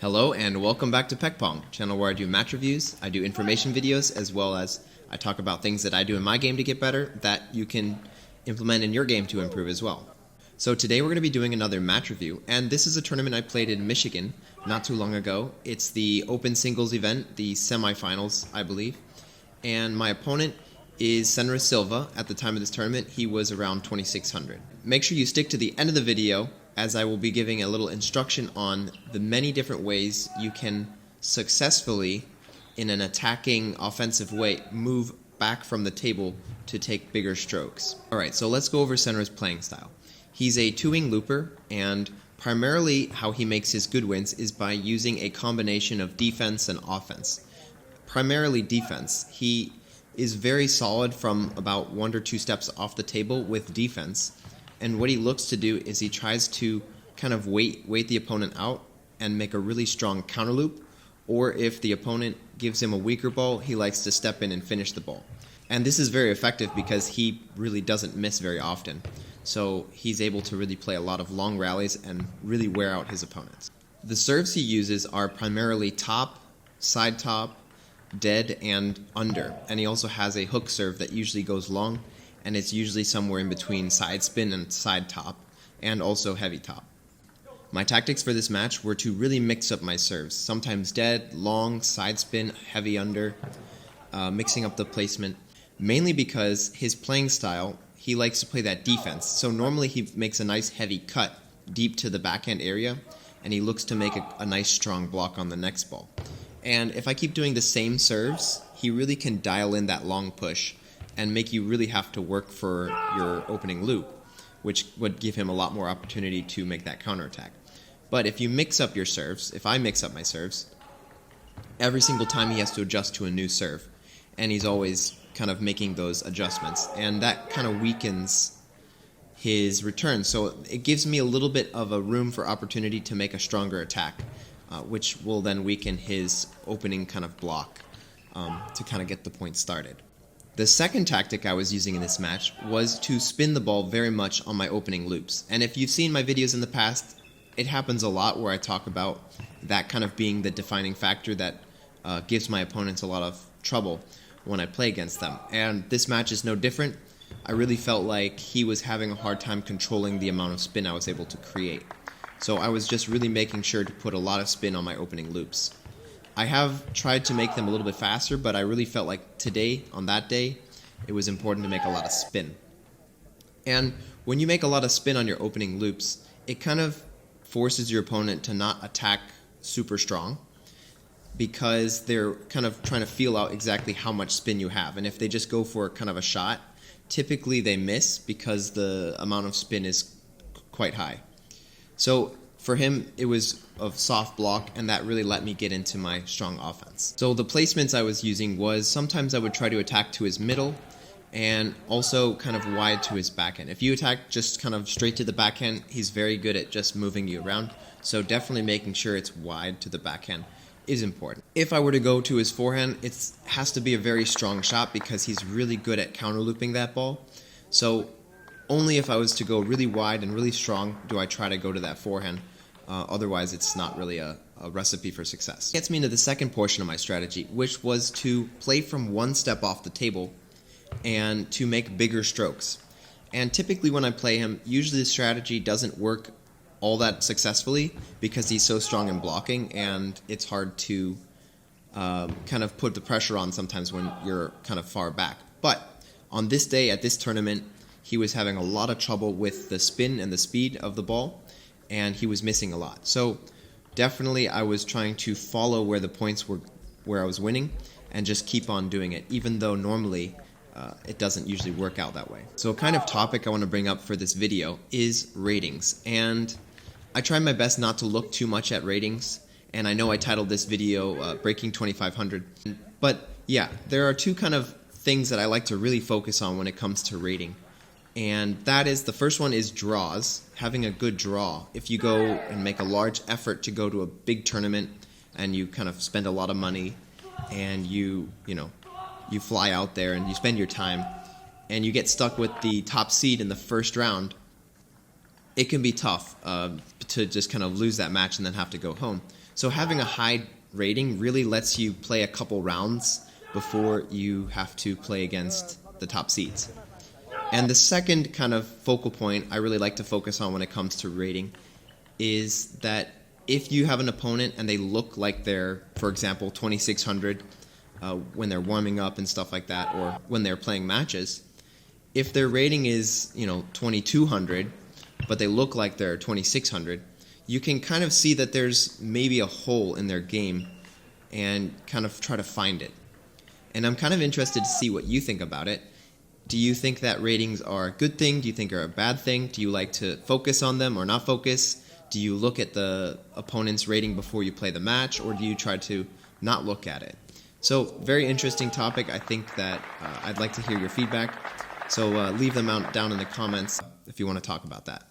Hello and welcome back to PechPong, channel where I do match reviews, I do information videos, as well as I talk about things that I do in my game to get better that you can implement in your game to improve as well. So today we're going to be doing another match review, and this is a tournament I played in Michigan not too long ago. It's the open singles event, the semifinals, I believe, and my opponent is Senura Silva. At the time of this tournament, he was around 2600. Make sure you stick to the end of the video, as I will be giving a little instruction on the many different ways you can successfully, in an attacking offensive way, move back from the table to take bigger strokes. Alright, so let's go over Senura's playing style. He's a two-wing looper, and primarily how he makes his good wins is by using a combination of defense and offense. Primarily defense. He is very solid from about 1 or 2 steps off the table with defense. And what he looks to do is he tries to kind of wait the opponent out and make a really strong counter loop, or if the opponent gives him a weaker ball, he likes to step in and finish the ball. And this is very effective because he really doesn't miss very often. So he's able to really play a lot of long rallies and really wear out his opponents. The serves he uses are primarily top, side top, dead, and under. And he also has a hook serve that usually goes long, and it's usually somewhere in between side spin and side top, and also heavy top. My tactics for this match were to really mix up my serves, sometimes dead, long, side spin, heavy under, mixing up the placement, mainly because his playing style, he likes to play that defense. So normally he makes a nice heavy cut deep to the backhand area, and he looks to make a nice strong block on the next ball. And if I keep doing the same serves, he really can dial in that long push and make you really have to work for your opening loop, which would give him a lot more opportunity to make that counterattack. But if you mix up your serves, if I mix up my serves, every single time he has to adjust to a new serve, and he's always kind of making those adjustments, and that kind of weakens his return. So it gives me a little bit of a room for opportunity to make a stronger attack, which will then weaken his opening kind of block to kind of get the point started. The second tactic I was using in this match was to spin the ball very much on my opening loops. And if you've seen my videos in the past, it happens a lot where I talk about that kind of being the defining factor that gives my opponents a lot of trouble when I play against them. And this match is no different. I really felt like he was having a hard time controlling the amount of spin I was able to create. So I was just really making sure to put a lot of spin on my opening loops. I have tried to make them a little bit faster, but I really felt like today, on that day, it was important to make a lot of spin. And when you make a lot of spin on your opening loops, it kind of forces your opponent to not attack super strong, because they're kind of trying to feel out exactly how much spin you have. And if they just go for kind of a shot, typically they miss because the amount of spin is quite high. So for him, it was a soft block, and that really let me get into my strong offense. So the placements I was using was sometimes I would try to attack to his middle and also kind of wide to his backhand. If you attack just kind of straight to the backhand, he's very good at just moving you around. So definitely making sure it's wide to the backhand is important. If I were to go to his forehand, it has to be a very strong shot because he's really good at counter looping that ball. So only if I was to go really wide and really strong do I try to go to that forehand. Otherwise, it's not really a recipe for success. Gets me into the second portion of my strategy, which was to play from 1 step off the table and to make bigger strokes. And typically when I play him, usually the strategy doesn't work all that successfully because he's so strong in blocking, and it's hard to kind of put the pressure on sometimes when you're kind of far back. But on this day at this tournament, he was having a lot of trouble with the spin and the speed of the ball, and he was missing a lot. So definitely I was trying to follow where the points were, where I was winning, and just keep on doing it, even though normally it doesn't usually work out that way. So a kind of topic I want to bring up for this video is ratings. And I try my best not to look too much at ratings, and I know I titled this video Breaking 2500. But yeah, there are two kind of things that I like to really focus on when it comes to rating. And that is, the first one is draws, having a good draw. If you go and make a large effort to go to a big tournament and you kind of spend a lot of money and you fly out there and you spend your time and you get stuck with the top seed in the first round, it can be tough to just kind of lose that match and then have to go home. So having a high rating really lets you play a couple rounds before you have to play against the top seeds. And the second kind of focal point I really like to focus on when it comes to rating is that if you have an opponent and they look like they're, for example, 2600 when they're warming up and stuff like that, or when they're playing matches, if their rating is 2200 but they look like they're 2600, you can kind of see that there's maybe a hole in their game and kind of try to find it. And I'm kind of interested to see what you think about it. Do you think that ratings are a good thing? Do you think are a bad thing? Do you like to focus on them or not focus? Do you look at the opponent's rating before you play the match, or do you try to not look at it? So, very interesting topic. I think that I'd like to hear your feedback. So leave them out down in the comments if you want to talk about that.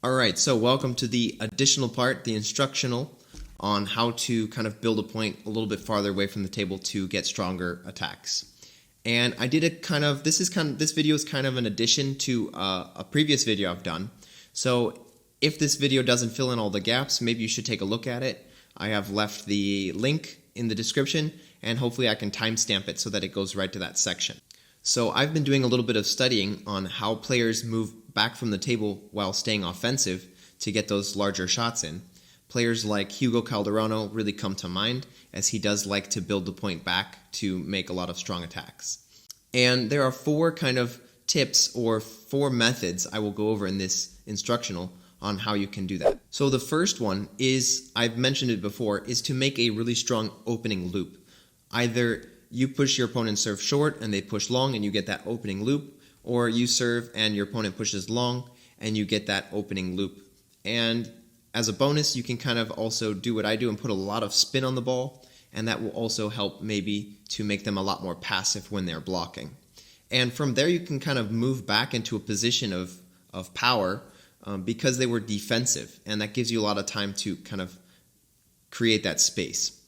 Alright, so welcome to the additional part, the instructional, on how to kind of build a point a little bit farther away from the table to get stronger attacks. And I did this video is kind of an addition to a previous video I've done. So if this video doesn't fill in all the gaps, maybe you should take a look at it. I have left the link in the description, and hopefully I can timestamp it so that it goes right to that section. So I've been doing a little bit of studying on how players move back from the table while staying offensive to get those larger shots in. Players like Hugo Calderano really come to mind, as he does like to build the point back to make a lot of strong attacks. And there are 4 kind of tips or 4 methods I will go over in this instructional on how you can do that. So the first one is, I've mentioned it before, is to make a really strong opening loop. Either you push your opponent's serve short and they push long and you get that opening loop, or you serve and your opponent pushes long and you get that opening loop. And as a bonus, you can kind of also do what I do and put a lot of spin on the ball, and that will also help maybe to make them a lot more passive when they're blocking. And from there you can kind of move back into a position of power because they were defensive, and that gives you a lot of time to kind of create that space.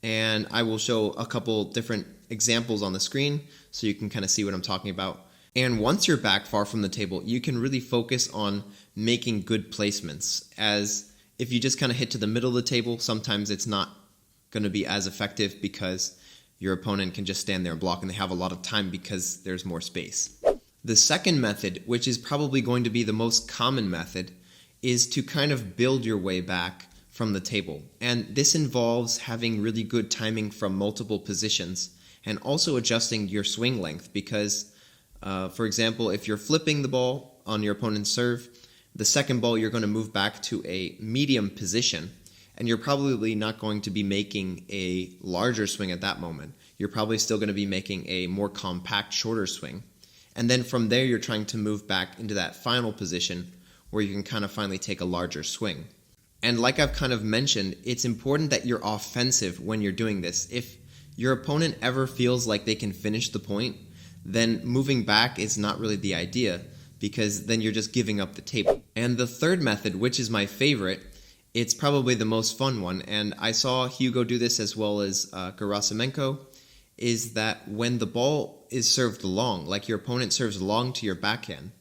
And I will show a couple different examples on the screen so you can kind of see what I'm talking about. And once you're back far from the table, you can really focus on making good placements, as if you just kind of hit to the middle of the table, sometimes it's not going to be as effective because your opponent can just stand there and block and they have a lot of time because there's more space. The second method, which is probably going to be the most common method, is to kind of build your way back from the table. And this involves having really good timing from multiple positions and also adjusting your swing length because, for example, if you're flipping the ball on your opponent's serve, the second ball you're going to move back to a medium position, and you're probably not going to be making a larger swing at that moment. You're probably still going to be making a more compact, shorter swing. And then from there, you're trying to move back into that final position where you can kind of finally take a larger swing. And like I've kind of mentioned, it's important that you're offensive when you're doing this. If your opponent ever feels like they can finish the point, then moving back is not really the idea, because then you're just giving up the table. And the third method, which is my favorite, it's probably the most fun one, and I saw Hugo do this as well as Gerasimenko, is that when the ball is served long, like your opponent serves long to your backhand,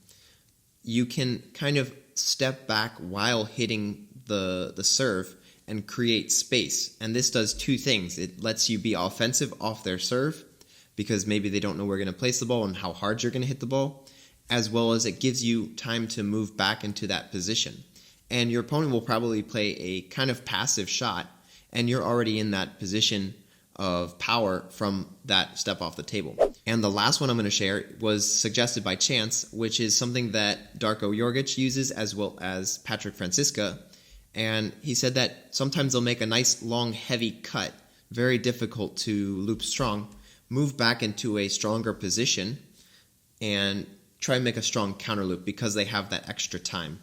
you can kind of step back while hitting the serve and create space. And this does 2 things. It lets you be offensive off their serve, because maybe they don't know where you're going to place the ball and how hard you're going to hit the ball, as well as it gives you time to move back into that position. And your opponent will probably play a kind of passive shot, and you're already in that position of power from that step off the table. And the last one I'm going to share was suggested by Chance, which is something that Darko Jorgic uses as well as Patrick Francisca. And he said that sometimes they'll make a nice long heavy cut, very difficult to loop strong, move back into a stronger position, and try and make a strong counter loop because they have that extra time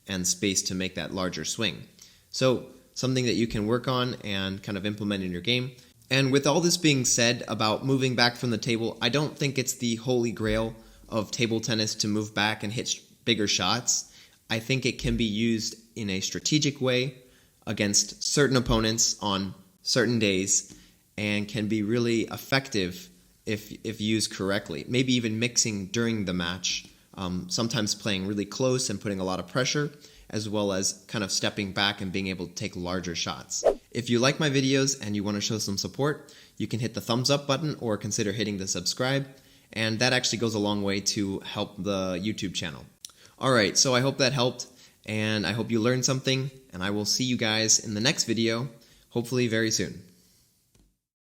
and space to make that larger swing. So something that you can work on and kind of implement in your game. And with all this being said about moving back from the table, I don't think it's the holy grail of table tennis to move back and hit bigger shots. I think it can be used in a strategic way against certain opponents on certain days and can be really effective if used correctly. Maybe even mixing during the match, sometimes playing really close and putting a lot of pressure, as well as kind of stepping back and being able to take larger shots. If you like my videos and you want to show some support, you can hit the thumbs up button or consider hitting the subscribe, and that actually goes a long way to help the YouTube channel. Alright, so I hope that helped, and I hope you learned something, and I will see you guys in the next video, hopefully very soon.